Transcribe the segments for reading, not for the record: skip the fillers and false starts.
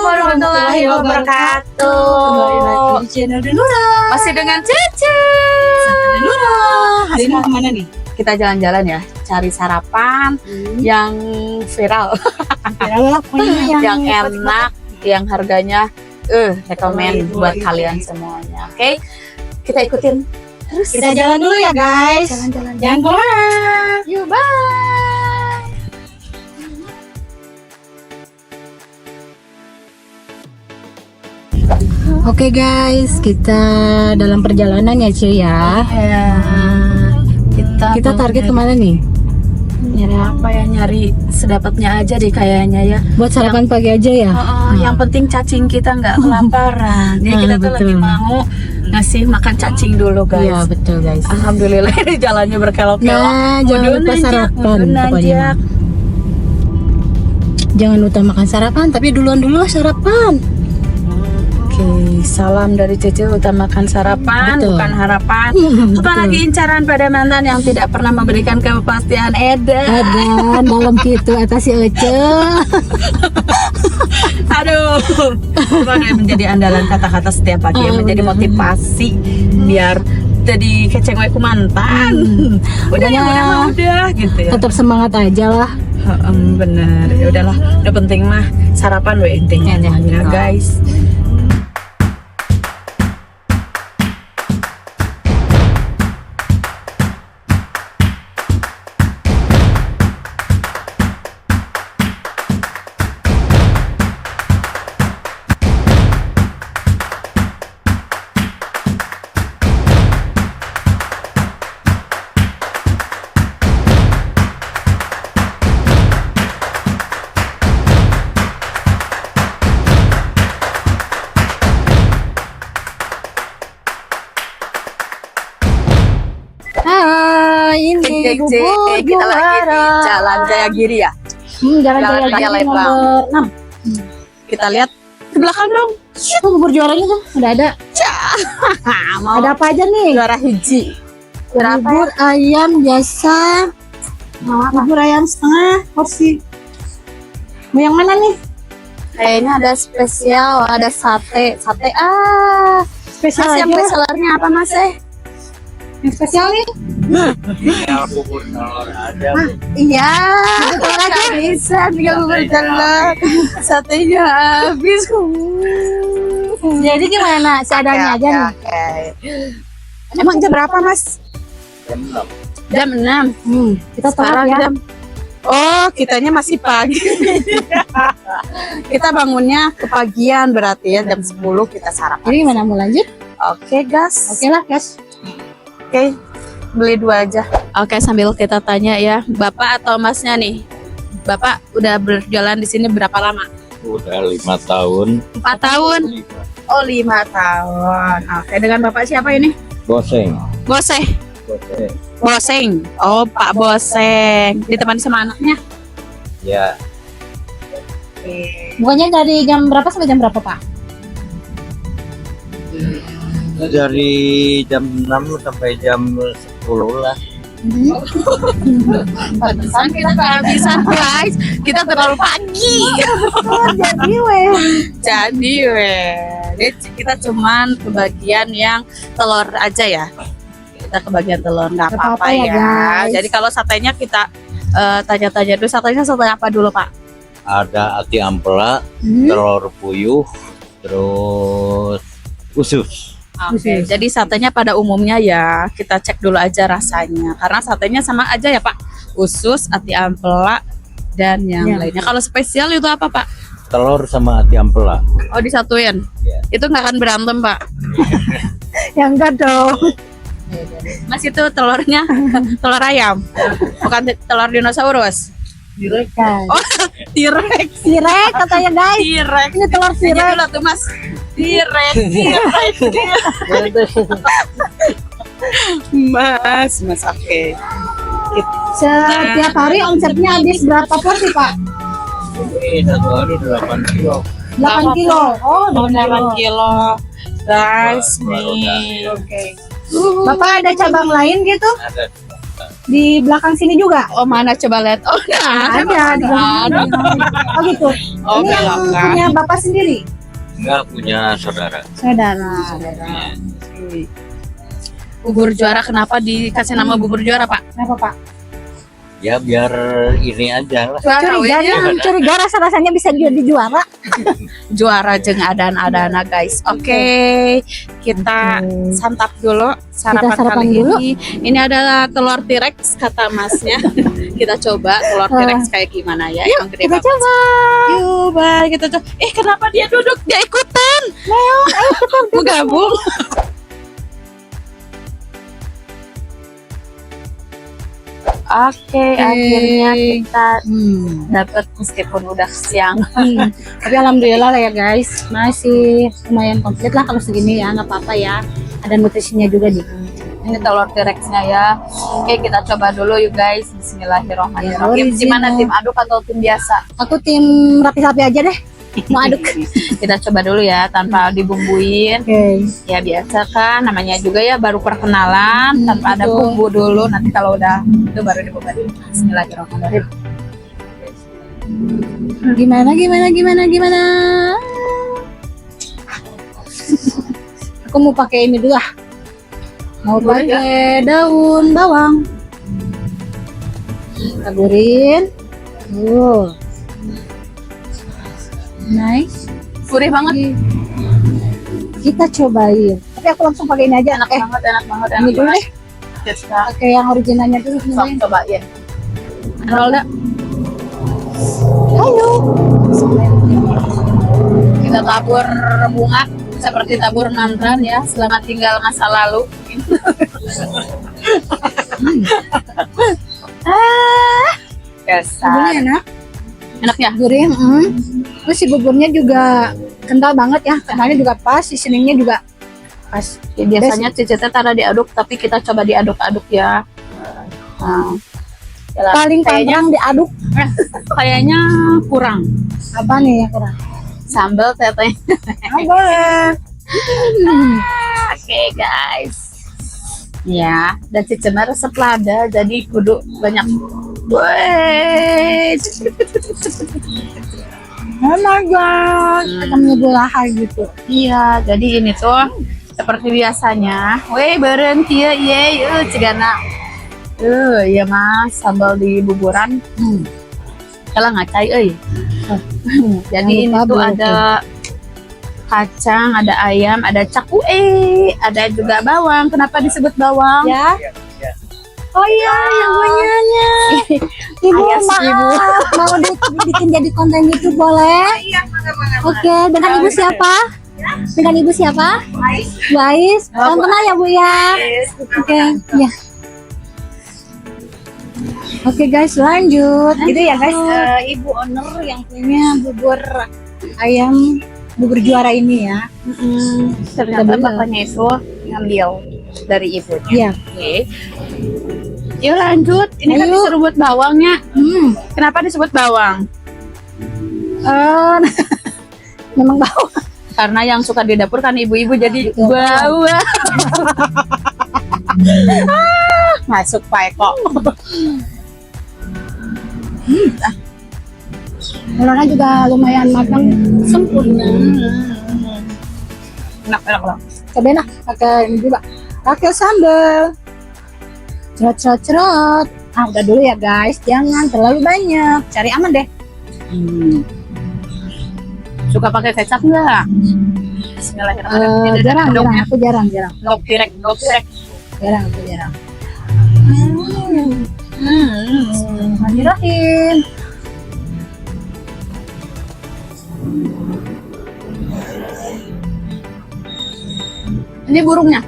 warahmatullahi wabarakatuh. Kembali lagi di channel Denura. Masih dengan Cece. Denura. Hari ini mau kemana nih? Kita jalan-jalan ya, cari sarapan yang viral, yang enak, yang harganya rekomen buat kalian semuanya. Oke, kita ikutin terus. Kita jalan dulu ya guys. Jalan-jalan. Jangan kemana. Yuk, bye. Oke guys, kita dalam perjalanan ya cuy ya. Kita target kemana nih? Nyari apa ya? Nyari sedapatnya aja deh kayaknya ya. Buat sarapan pagi aja ya. Yang penting cacing kita nggak kelaparan. Jadi kita tuh lagi mau ngasih makan cacing dulu guys. Iya betul guys. Alhamdulillah ini jalannya berkelok-kelok. Nah, jangan lupa sarapan pokoknya. Jangan lupa makan sarapan, tapi duluan dulu sarapan. Oke, salam dari Cece, utamakan sarapan, Betul. bukan harapan. Betul. Apalagi incaran pada mantan yang tidak pernah memberikan kepastian edan. Ada dalam gitu atas si Ece. Aduh, semoga menjadi andalan kata-kata setiap pagi, yang menjadi motivasi biar jadi keceng wae ku mantan. Udah Pokoknya udah gitu ya. Tetap semangat aja lah. Bener, ya udahlah. Udah penting mah sarapan we intinya ya guys. Ini bubur Kita lagi di Jalan Jayagiri ya. Jalan Jalan Jaya Raya nomor 6. Kita lihat di belakang dong. Oh, bubur juaranya tuh udah ada. Mau Ada apa aja nih? juara hiji. Berapa? Bubur ayam biasa. Bubur ayam setengah porsi. Mau yang mana nih? Kayaknya ada spesial, ada sate. Spesial Mas, yang aja. bestsellernya apa Mas? Yang spesial nih. Bubur telur ada. Iya, nggak bisa tinggal bubur telur. Satenya habis. Jadi gimana? Seadanya aja nih. Emang jam berapa Mas? Jam 6. Jam 6. Kita Sekarang telat ya. jam. Oh, kitanya masih pagi. Kita bangunnya kepagian berarti ya, jam 10 kita sarapan. Jadi gimana mau lanjut? Oke, gas. Oke lah, guys. Oke, beli 2 aja. Oke, sambil kita tanya ya, Bapak atau Masnya nih. Bapak udah berjalan di sini berapa lama? Udah 5 tahun. 4 tahun. Oh, 5 tahun. Oke, dengan Bapak siapa ini? Goseng. Boseh. Goseng. Boseng. Oh, Pak Boseng. Ditemani sama anaknya. Ya, Bukannya dari jam berapa sampai jam berapa, Pak? dari jam 6 sampai jam 10 lah. Pantesan kita kehabisan guys. Kita terlalu pagi. Jadi kita cuman kebagian yang telur aja ya. Kita kebagian telur, nggak Nggak apa-apa apa-apa ya, ya. guys. Jadi kalau satenya kita tanya-tanya dulu, satenya sate apa dulu Pak? Ada ati ampela, telur puyuh, terus usus. Oke, jadi satenya pada umumnya ya kita cek dulu aja rasanya. Karena satenya sama aja ya Pak. Usus, ati ampela, dan yang Ya. lainnya. Kalau spesial itu apa Pak? Telur sama ati ampela. Oh, disatuin. Ya. Itu nggak akan berantem Pak. Yang enggak dong. Mas itu telurnya telur ayam, bukan telur dinosaurus. Kan. Oh, T-Rex. Sirek katanya, guys. T-Rex. Ini telur Aja sirek. dulu tuh Mas. T-Rex. Mas, oke. Setiap hari omsetnya habis berapa porsi, Pak? Ini satu hari 8 kilo. 8 kilo. Oh, 8 kilo. Guys, Dua roda. nih. Oke. Bapak ada cabang lain gitu? Ada di belakang sini juga. Oh mana coba lihat. Oh Ada di belakang. Ada. Oh gitu. Oh, Ini yang belakang. punya bapak sendiri. Enggak punya saudara. Saudara. Bubur juara, kenapa dikasih nama bubur juara Pak? Kenapa Pak? Ya biar ini aja lah. Curiga rasa-rasanya bisa jadi juara. Juara jeung adan-adana guys. Oke, kita santap dulu sarapan, Kita sarapan kali dulu. ini. Ini adalah telur T-Rex kata masnya. Kita coba telur T-Rex kayak gimana ya? Yang gede Kita banget. coba. Yuk, bye. Kita coba. Kenapa dia duduk? Dia ikutan. Mau gabung. Oke, akhirnya kita dapat meskipun udah siang. Tapi alhamdulillah lah ya guys, masih lumayan komplit lah kalau segini ya, nggak apa-apa ya. Ada nutrisinya juga nih. Ini telur T-Rex-nya ya. Oke, kita coba dulu yuk guys. Bismillahirrahmanirrahim. Tim mana, tim aduk atau tim biasa? Aku tim rapi-rapi aja deh. Mau aduk. Kita coba dulu ya tanpa dibumbuin. Oke. Ya biasa kan, namanya juga ya baru perkenalan tanpa ada betul. bumbu dulu. Nanti kalau udah itu baru dibumbuin. Bismillahirrahmanirrahim. Gimana? Aku mau pakai ini dulu lah. Mau Boleh pakai daun bawang. Taburin. Nice. Gurih banget. Kita cobain. Tapi aku langsung pakai ini aja. Enak banget. Ini dulu deh. Kita Pakai yang originalnya dulu. sok cobain. Roll dah. Halo. Kita tabur bunga seperti tabur mantan ya. Selamat tinggal masa lalu. Kesal. Ini enak. Enak ya? Gurih. Terus si buburnya juga kental banget ya. Kentalnya juga pas. Seasoningnya juga pas. Ya, biasanya cicitnya taruh diaduk, tapi kita coba diaduk-aduk ya. Nah, yalah, Paling kayaknya pantang diaduk. kayaknya kurang Apa nih yang kurang? sambal teteh. Boleh. Oke guys. Ya, dan cicitnya resep lada, jadi kudu banyak. Wait. Oh my god. Kita menyebut lahar gitu. Iya, jadi ini tuh seperti biasanya. Weh, berhenti ya, cigana. Ya mas, sambal di buburan. Kalau ngacai, Jadi ini Jangan lupa tuh beli, ada kacang, ada ayam, ada cakwe, ada juga bawang. Kenapa disebut bawang? Ya. Oh iya, yang punyanya. Ibu, Ayas, maaf. Ibu. Mau bikin jadi konten YouTube boleh? Oke, dengan ibu siapa? Dengan ibu siapa? Bu Ais. Salam kenal ya Bu ya. Oke, ya. Oke guys, lanjut. Gitu ya guys, ibu owner yang punya bubur ayam bubur juara ini ya. Ternyata bapaknya itu ngambil dari ibunya. Iya. Oke. Yuk lanjut. Ini kan Ayo. disuruh buat bawangnya. Kenapa disebut bawang? Memang bau. Karena yang suka di dapur kan ibu-ibu, jadi bawang. Masuk Pak Eko. Telurnya juga lumayan matang, sempurna. Enak lah. Cobain lah, pakai ini juga. Pakai sambal. Cerot. Ah, udah dulu ya guys, jangan terlalu banyak. Cari aman deh. Suka pakai kecap nggak? Bismillahirrahmanirrahim. Jarang, aku jarang. Gok direct. Jarang. Bismillahirrahmanirrahim. Ini burungnya.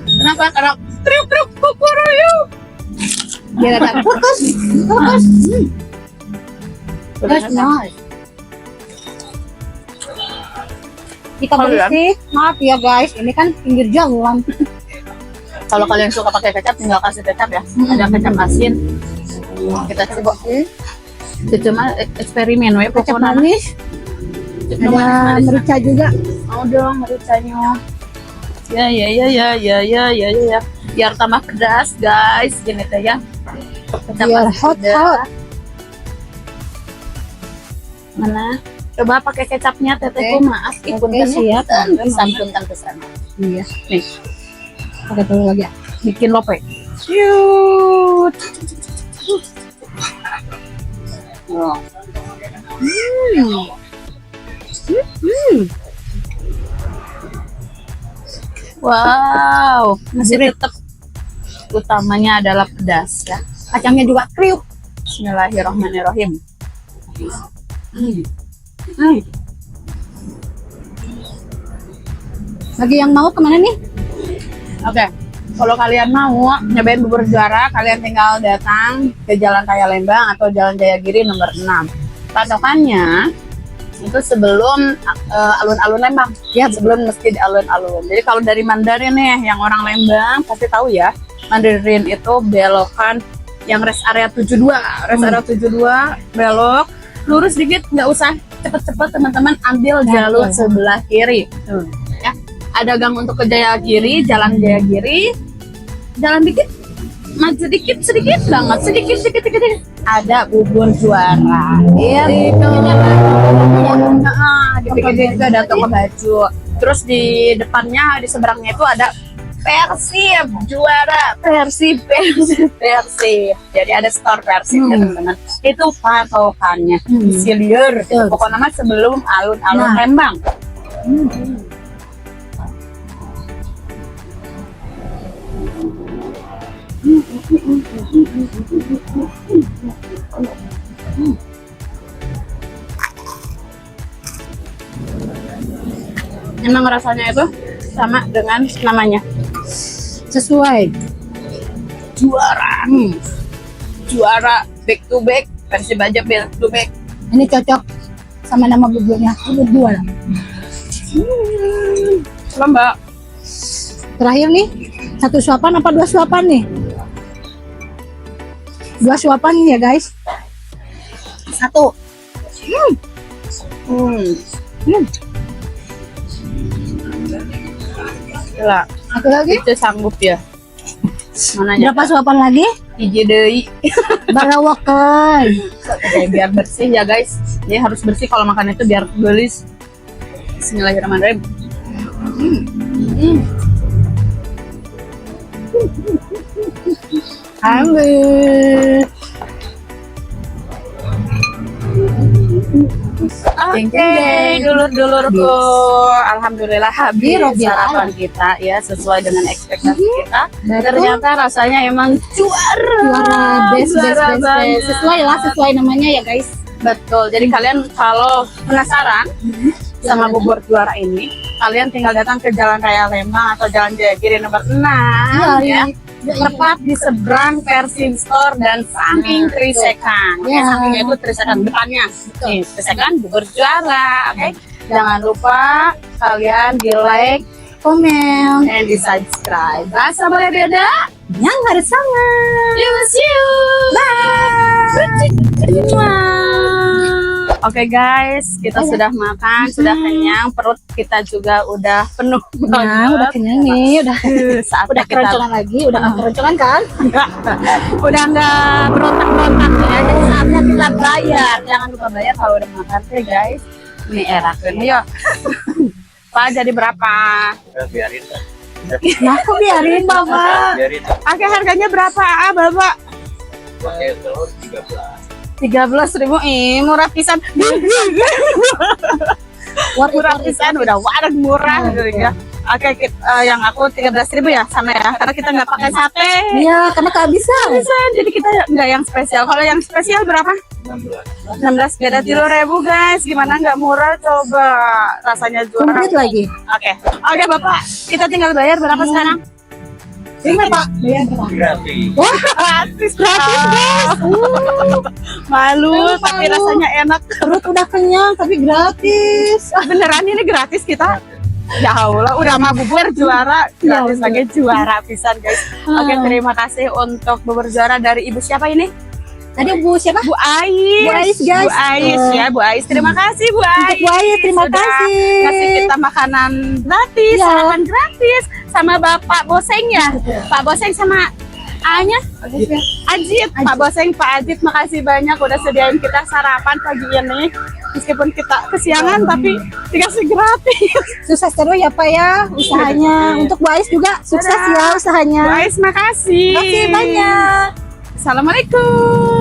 Kenapa? Karena kriuk kukuruyu. Biar ada fokus. That's nice. Kita bersih, maaf ya guys, ini kan pinggir jalan. Kalau kalian suka pakai kecap, tinggal kasih kecap ya. Ada kecap asin. Kita coba. Itu cuma eksperimen, we Kecap pokoknya. manis, ada merica juga. Mau dong mericanya. Ya. Biar tambah pedas guys, gini teh ya. Kecap Biar masih hot ada. hot. Mana? Coba pakai kecapnya tetehku, maaf ikut Oke, siap. Sampunkan ke sana. Iya. Nih, Pakai telur lagi ya. bikin lope. Cute. Oh. Wow, masih tetap utamanya adalah pedas ya. Kacangnya juga kriuk. Bismillahirrahmanirrahim. Bagi yang mau kemana nih? Oke, kalau kalian mau nyobain bubur juara, kalian tinggal datang ke Jalan Raya Lembang atau Jalan Jayagiri nomor 6. Patokannya itu sebelum alun-alun Lembang, ya sebelum Masjid Alun-Alun. Jadi kalau dari Mandarin nih, yang orang Lembang pasti tahu ya, Mandarin itu belokan yang rest area 72, rest area 72 belok lurus dikit, nggak usah cepet-cepet teman-teman, ambil jalur sebelah kiri. Ya, ada gang untuk ke Jayagiri, Jalan Jayagiri, jalan dikit, maju sedikit banget, sedikit ada bubur juara. Itu di pinggirnya juga ada toko baju. Terus di depannya, di seberangnya itu ada Persib juara, Persib. Jadi ada store Persib ya teman-teman. Itu patokannya. Siliur. Pokoknya mah sebelum alun-alun Lembang. Emang rasanya itu sama dengan namanya, Sesuai. juara. Juara back to back, Persib aja back to back. Ini cocok sama nama buburnya. Bubur juara. Mbak. Terakhir nih, 1 suapan apa 2 suapan nih? 2 suapan ya guys. 1. Gila, Satu lagi. itu sanggup ya. Mana aja? Berapa suapan lagi? Hiji deui. Barawakan. Oke, biar bersih ya guys. Jadi harus bersih kalau makan itu biar gelis. Bismillahirrahmanirrahim. Ambil. Oke, dulur-dulurku, alhamdulillah habis sarapan kita ya, sesuai dengan ekspektasi kita. Ternyata rasanya emang Juara best. banget. Sesuai namanya ya guys. Betul. Jadi kalian kalau penasaran sama bubur juara ini, kalian tinggal datang ke Jalan Raya Lembang atau Jalan Jayagiri nomor 6 ya. Tepat di seberang Persib Store dan samping Trisekan. Oke, sampingnya itu Trisekan depannya. Nih, Trisekan bubur juara. Oke. Jangan lupa kalian di like, komen, and di subscribe. Bahasa boleh beda? Yang harus sama. See you. Bye. Oke guys, kita sudah makan, sudah kenyang, perut kita juga udah penuh. Nah, udah kenyang nih, udah Saatnya kita keroncongan lagi, udah nggak keroncongan kan? udah nggak berontak-berontak ya. Jadi saatnya kita bayar. Jangan lupa bayar kalau udah makan teh guys. Ini erakeun yuk. Pak, jadi berapa? Biarin. Nah, aku biarin bapak. Biarin. Oke, harganya berapa Bapak? Pakai telur 13. 13.000. Murah pisan. Murah pisan, udah warung murah gitu ya. Oke, yang aku 13.000 ya, sama ya. Karena kita nggak pakai sate. Iya, karena kehabisan. Bisa, jadi kita nggak yang spesial. Kalau yang spesial berapa? 16. Beda 3.000 guys. Gimana nggak murah? Coba rasanya juara. Komplit lagi. Oke Bapak. Kita tinggal bayar berapa sekarang? Ini Pak, bayar berapa? Gratis. Gratis guys. Malu, tapi rasanya enak. Perut udah kenyang tapi gratis. Beneran ini gratis kita? Ya Allah, udah mah bubur juara, gratis lagi juara pisan guys. Oke, terima kasih untuk bubur juara dari Ibu siapa ini? Tadi Bu siapa? Bu Ais. Bu Ais, guys. Bu Ais ya, Bu Ais. Terima kasih Bu Ais. Bu Ais, terima Sudah kasih. kasih kita makanan gratis, Ya. sarapan gratis sama Bapak Boseng ya. Pak Boseng sama A-nya? Ajit. Pak Boseng, Pak Ajit, makasih banyak udah sediain kita sarapan pagi ini. Meskipun kita kesiangan tapi dikasih gratis. Sukses terus ya Pak ya usahanya. Untuk Bu Ais juga sukses ya usahanya. Bu Ais, makasih. Makasih banyak. Assalamualaikum.